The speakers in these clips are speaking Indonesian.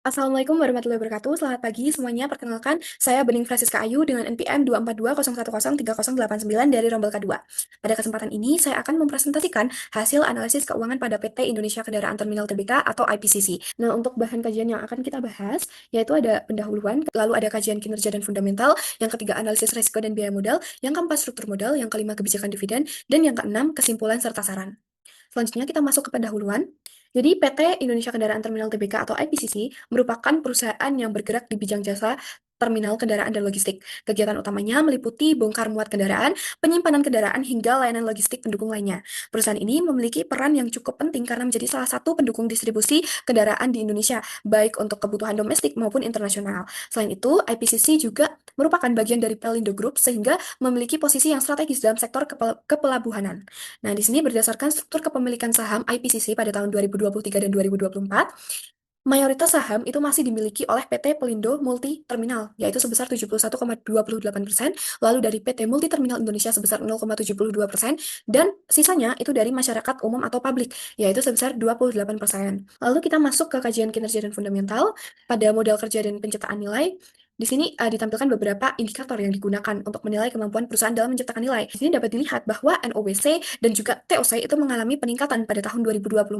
Assalamualaikum warahmatullahi wabarakatuh. Selamat pagi semuanya. Perkenalkan, saya Bening Francisca Ayu dengan NPM 242010309 dari Rombel K2. Pada kesempatan ini, saya akan mempresentasikan hasil analisis keuangan pada PT Indonesia Kendaraan Terminal Tbk atau IPCC. Nah, untuk bahan kajian yang akan kita bahas, yaitu ada pendahuluan, lalu ada kajian kinerja dan fundamental, yang ketiga analisis risiko dan biaya modal, yang keempat struktur modal, yang kelima kebijakan dividen, dan yang keenam kesimpulan serta saran. Selanjutnya kita masuk ke pendahuluan. Jadi PT Indonesia Kendaraan Terminal Tbk atau IPCC merupakan perusahaan yang bergerak di bidang jasa terminal kendaraan dan logistik. Kegiatan utamanya meliputi bongkar muat kendaraan, penyimpanan kendaraan, hingga layanan logistik pendukung lainnya. Perusahaan ini memiliki peran yang cukup penting karena menjadi salah satu pendukung distribusi kendaraan di Indonesia, baik untuk kebutuhan domestik maupun internasional. Selain itu, IPCC juga merupakan bagian dari Pelindo Group sehingga memiliki posisi yang strategis dalam sektor kepelabuhanan. Nah, di sini berdasarkan struktur kepemilikan saham IPCC pada tahun 2023 dan 2024, mayoritas saham itu masih dimiliki oleh PT Pelindo Multi Terminal, yaitu sebesar 71,28%, lalu dari PT Multi Terminal Indonesia sebesar 0,72%, dan sisanya itu dari masyarakat umum atau publik, yaitu sebesar 28%. Lalu kita masuk ke kajian kinerja dan fundamental. Pada modal kerja dan penciptaan nilai, di sini ditampilkan beberapa indikator yang digunakan untuk menilai kemampuan perusahaan dalam menciptakan nilai. Di sini dapat dilihat bahwa NOWC dan juga TOC itu mengalami peningkatan pada tahun 2024.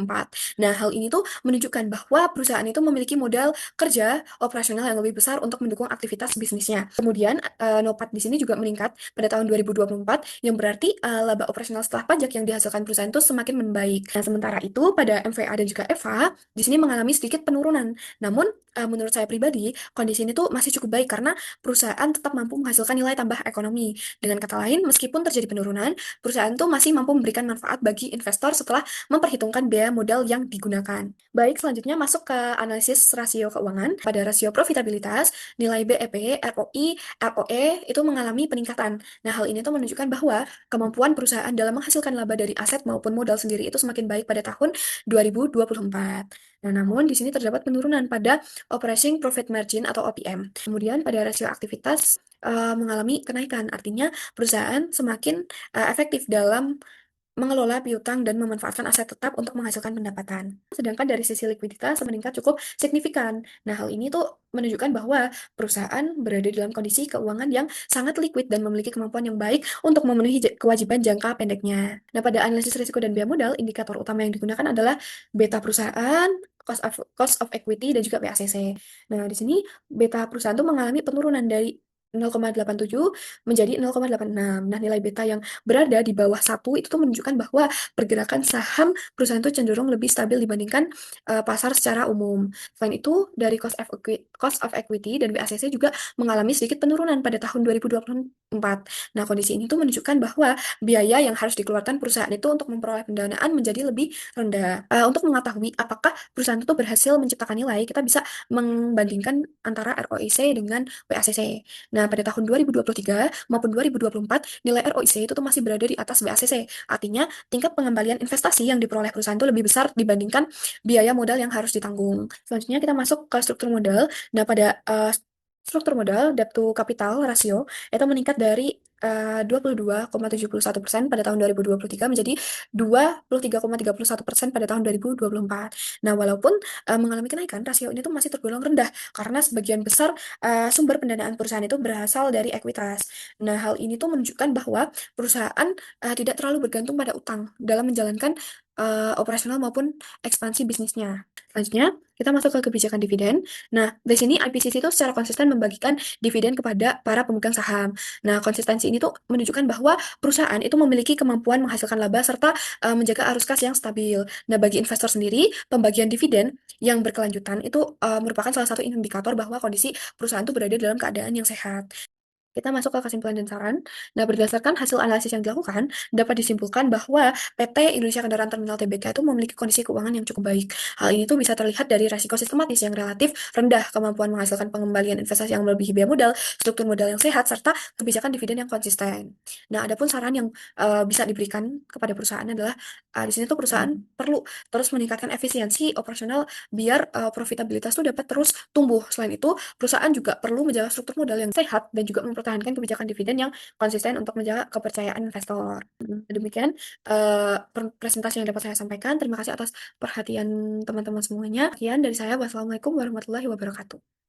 Nah, hal ini tuh menunjukkan bahwa perusahaan itu memiliki modal kerja operasional yang lebih besar untuk mendukung aktivitas bisnisnya. Kemudian, NOPAT di sini juga meningkat pada tahun 2024, yang berarti laba operasional setelah pajak yang dihasilkan perusahaan itu semakin membaik. Nah, sementara itu pada MVA dan juga EVA di sini mengalami sedikit penurunan. Namun, menurut saya pribadi, kondisi ini tuh masih cukup baik karena perusahaan tetap mampu menghasilkan nilai tambah ekonomi. Dengan kata lain, meskipun terjadi penurunan, perusahaan tuh masih mampu memberikan manfaat bagi investor setelah memperhitungkan biaya modal yang digunakan. Baik, selanjutnya masuk ke analisis rasio keuangan. Pada rasio profitabilitas, nilai BEP, ROI, ROE itu mengalami peningkatan. Nah, hal ini tuh menunjukkan bahwa kemampuan perusahaan dalam menghasilkan laba dari aset maupun modal sendiri itu semakin baik pada tahun 2024. Nah, namun di sini terdapat penurunan pada operating profit margin atau OPM. Kemudian pada rasio aktivitas mengalami kenaikan, artinya perusahaan semakin efektif dalam mengelola piutang dan memanfaatkan aset tetap untuk menghasilkan pendapatan. Sedangkan dari sisi likuiditas meningkat cukup signifikan. Nah, hal ini tuh menunjukkan bahwa perusahaan berada dalam kondisi keuangan yang sangat liquid dan memiliki kemampuan yang baik untuk memenuhi kewajiban jangka pendeknya. Nah, pada analisis risiko dan biaya modal, indikator utama yang digunakan adalah beta perusahaan, cost of equity, dan juga PACC. Nah, di sini beta perusahaan tuh mengalami penurunan dari 0,87 menjadi 0,86. Nah, nilai beta yang berada di bawah satu itu tuh menunjukkan bahwa pergerakan saham perusahaan itu cenderung lebih stabil dibandingkan pasar secara umum. Selain itu, dari cost of equity dan BACC juga mengalami sedikit penurunan pada tahun 2024. Nah, kondisi ini tuh menunjukkan bahwa biaya yang harus dikeluarkan perusahaan itu untuk memperoleh pendanaan menjadi lebih rendah. Untuk mengetahui apakah perusahaan itu berhasil menciptakan nilai, kita bisa membandingkan antara ROIC dengan BACC. Nah, pada tahun 2023 maupun 2024, nilai ROIC itu tuh masih berada di atas BACC. Artinya, tingkat pengembalian investasi yang diperoleh perusahaan itu lebih besar dibandingkan biaya modal yang harus ditanggung. Selanjutnya kita masuk ke struktur modal. Nah, pada struktur modal, debt to capital rasio, itu meningkat dari 22,71% pada tahun 2023 menjadi 23,31% pada tahun 2024. Nah, walaupun mengalami kenaikan, rasio ini tuh masih tergolong rendah karena sebagian besar sumber pendanaan perusahaan itu berasal dari ekuitas. Nah, hal ini tuh menunjukkan bahwa perusahaan tidak terlalu bergantung pada utang dalam menjalankan operasional maupun ekspansi bisnisnya. Selanjutnya, kita masuk ke kebijakan dividen. Nah, di sini IPCC itu secara konsisten membagikan dividen kepada para pemegang saham. Nah, konsistensi ini tuh menunjukkan bahwa perusahaan itu memiliki kemampuan menghasilkan laba serta menjaga arus kas yang stabil. Nah, bagi investor sendiri, pembagian dividen yang berkelanjutan itu merupakan salah satu indikator bahwa kondisi perusahaan itu berada dalam keadaan yang sehat. Kita masuk ke kesimpulan dan saran. Nah, berdasarkan hasil analisis yang dilakukan, dapat disimpulkan bahwa PT Indonesia Kendaraan Terminal Tbk itu memiliki kondisi keuangan yang cukup baik. Hal ini tuh bisa terlihat dari resiko sistematis yang relatif rendah, kemampuan menghasilkan pengembalian investasi yang melebihi biaya modal, struktur modal yang sehat, serta kebijakan dividen yang konsisten. Nah, adapun saran yang bisa diberikan kepada perusahaan adalah di sini tuh perusahaan perlu terus meningkatkan efisiensi operasional biar profitabilitas tuh dapat terus tumbuh. Selain itu, perusahaan juga perlu menjaga struktur modal yang sehat dan juga mempertahankan kebijakan dividen yang konsisten untuk menjaga kepercayaan investor. Demikian presentasi yang dapat saya sampaikan. Terima kasih atas perhatian teman-teman semuanya. Sekian dari saya. Wassalamualaikum warahmatullahi wabarakatuh.